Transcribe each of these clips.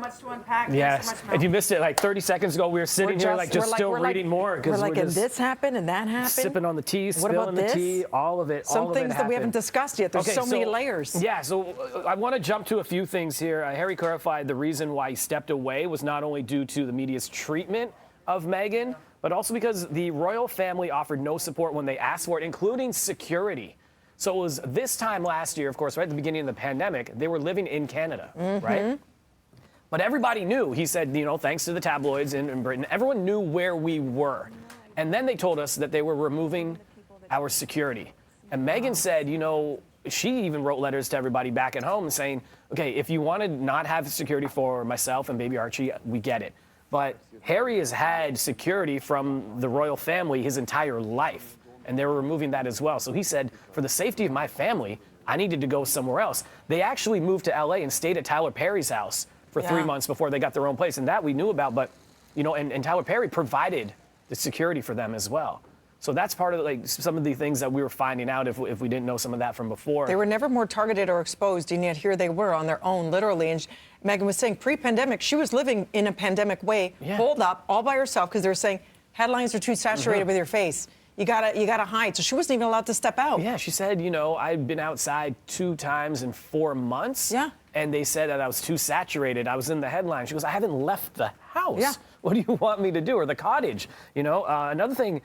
much to unpack. Yes, so much and you missed it like 30 seconds ago. We were sitting here like just still reading more. We're like, and this happened and that happened. Sipping on the tea, what spilling about the this? tea, all of it. Some things that we haven't discussed yet. There's so many layers. Yeah, so I want to jump to a few things here. Harry clarified the reason why he stepped away was not only due to the media's treatment of Meghan, but also because the royal family offered no support when they asked for it, including security. So it was this time last year, of course, right at the beginning of the pandemic, they were living in Canada, right? But everybody knew, he said, you know, thanks to the tabloids in Britain, everyone knew where we were. And then they told us that they were removing our security. And Meghan said, you know, she even wrote letters to everybody back at home saying, okay, if you want to not have security for myself and baby Archie, we get it. But Harry has had security from the royal family his entire life, and they were removing that as well. So he said, for the safety of my family, I needed to go somewhere else. They actually moved to LA and stayed at Tyler Perry's house for 3 months before they got their own place. And that we knew about, but, you know, and Tyler Perry provided the security for them as well. So that's part of like some of the things that we were finding out if we didn't know some of that from before. They were never more targeted or exposed, and yet here they were on their own, literally. And Meghan was saying pre-pandemic, she was living in a pandemic way, holed up, all by herself, because they were saying headlines are too saturated with your face. You gotta hide. So she wasn't even allowed to step out. Yeah, she said, you know, I'd been outside 2 times in 4 months. Yeah. And they said that I was too saturated. I was in the headline. She goes, I haven't left the house. Yeah. What do you want me to do? Or the cottage? You know, another thing,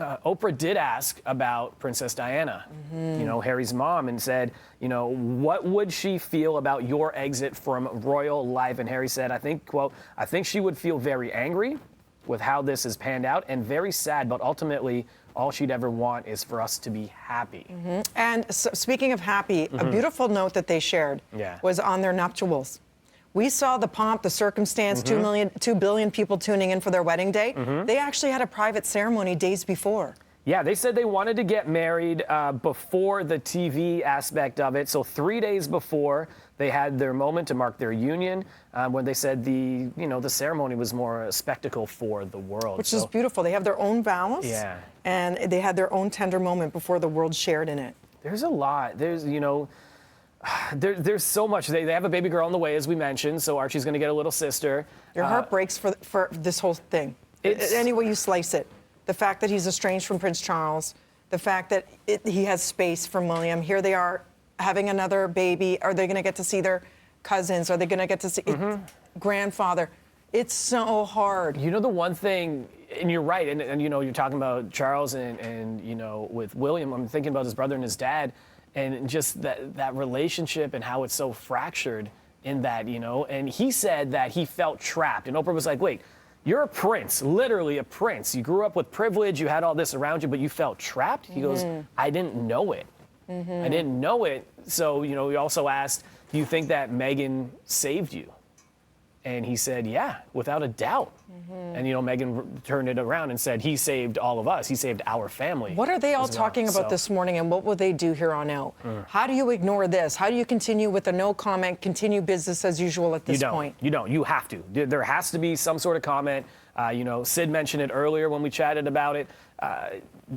Oprah did ask about Princess Diana, you know, Harry's mom, and said, you know, what would she feel about your exit from royal life? And Harry said, I think, quote, I think she would feel very angry with how this has panned out and very sad, but ultimately all she'd ever want is for us to be happy. And so, speaking of happy, a beautiful note that they shared was on their nuptials. We saw the pomp, the circumstance, 2 billion people tuning in for their wedding day. They actually had a private ceremony days before. Yeah, they said they wanted to get married before the TV aspect of it. So 3 days before, they had their moment to mark their union, when they said the ceremony was more a spectacle for the world. Which is beautiful. They have their own vows. Yeah. And they had their own tender moment before the world shared in it. There's a lot. There's, you know, there's so much. They have a baby girl on the way, as we mentioned, so Archie's going to get a little sister. Your heart breaks for this whole thing. Any way you slice it. The fact that he's estranged from Prince Charles, the fact that he has space from William. Here they are having another baby. Are they going to get to see their cousins? Are they going to get to see grandfather? It's so hard. You know, the one thing, and you're right, and you know, you're talking about Charles and you know, with William, I'm thinking about his brother and his dad, and just that relationship and how it's so fractured in that, you know. And he said that he felt trapped, and Oprah was like, wait, you're a prince, literally a prince. You grew up with privilege, you had all this around you, but you felt trapped? He goes, I didn't know it. I didn't know it. So, you know, we also asked, do you think that Meghan saved you? And he said, yeah, without a doubt. And, you know, Meghan turned it around and said, he saved all of us. He saved our family. What are they all talking about this morning, and what will they do here on out? How do you ignore this? How do you continue with a no comment, continue business as usual at this point? You don't. You have to. There has to be some sort of comment. You know, Sid mentioned it earlier when we chatted about it.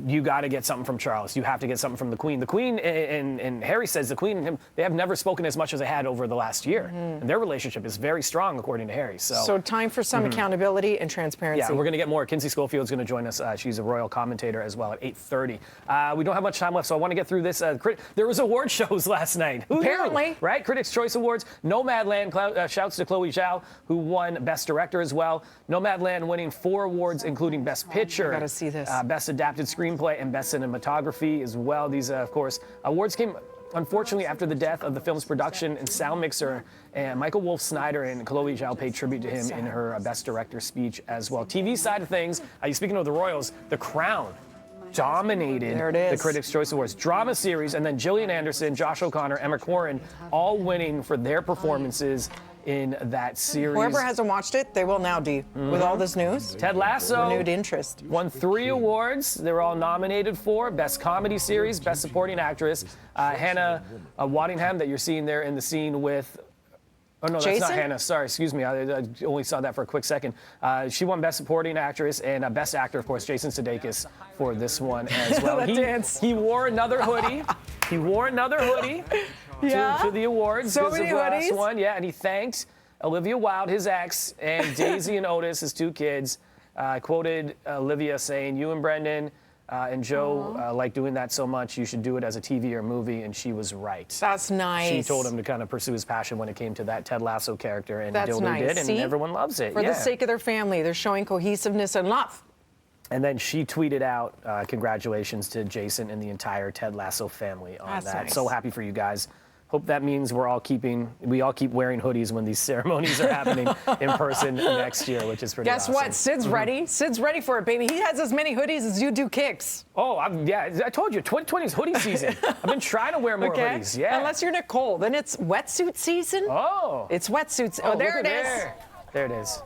You got to get something from Charles. You have to get something from the Queen. The Queen and Harry says the Queen and him, they have never spoken as much as they had over the last year. And their relationship is very strong, according to Harry. So time for some accountability and transparency. Yeah, we're going to get more. Kinsey Schofield's going to join us. She's a royal commentator as well at 8:30. We don't have much time left, so I want to get through this. There was award shows last night. Apparently. Right? Critics' Choice Awards. Nomadland, shouts to Chloe Zhao, who won Best Director as well. Nomadland winning 4 awards, including Best Picture. I got to see this. Best Adapted Screenplay and Best Cinematography as well. These, of course, awards came, unfortunately, after the death of the film's production and sound mixer. And Michael Wolf Snyder and Chloe Zhao paid tribute to him in her Best Director speech as well. TV side of things, speaking of the Royals, The Crown dominated the Critics' Choice Awards. Drama series, and then Gillian Anderson, Josh O'Connor, Emma Corrin, all winning for their performances in that series. Whoever hasn't watched it, they will now, D. With all this news. Ted Lasso. Renewed interest. Won 3 awards. They were all nominated for Best Comedy Series, Best Supporting Actress. Hannah Waddingham, that you're seeing there in the scene with... Oh, no, that's Jason? not Hannah. Sorry, excuse me. I only saw that for a quick second. She won Best Supporting Actress and Best Actor, of course, Jason Sudeikis for this one as well. He wore another hoodie. He wore another hoodie to the awards. So many of the hoodies. last one. Yeah, and he thanked Olivia Wilde, his ex, and Daisy and Otis, his 2 kids. I quoted Olivia saying, "You and Brendan and Joe like doing that so much, you should do it as a TV or movie," and she was right. That's nice. She told him to kind of pursue his passion when it came to that Ted Lasso character, and That's Dildo nice. did, and See? everyone loves it. For the sake of their family, they're showing cohesiveness and love. And then she tweeted out, congratulations to Jason and the entire Ted Lasso family on That's that. nice. So happy for you guys. Hope that means we all keep wearing hoodies when these ceremonies are happening in person next year, which is pretty Guess awesome. what? Sid's ready. Sid's ready for it, baby. He has as many hoodies as you do kicks. Oh, I told you, 2020 is hoodie season. I've been trying to wear more hoodies. Yeah. Unless you're Nicole, then it's wetsuit season. Oh. It's wetsuits. Oh, there look it at is. There it is.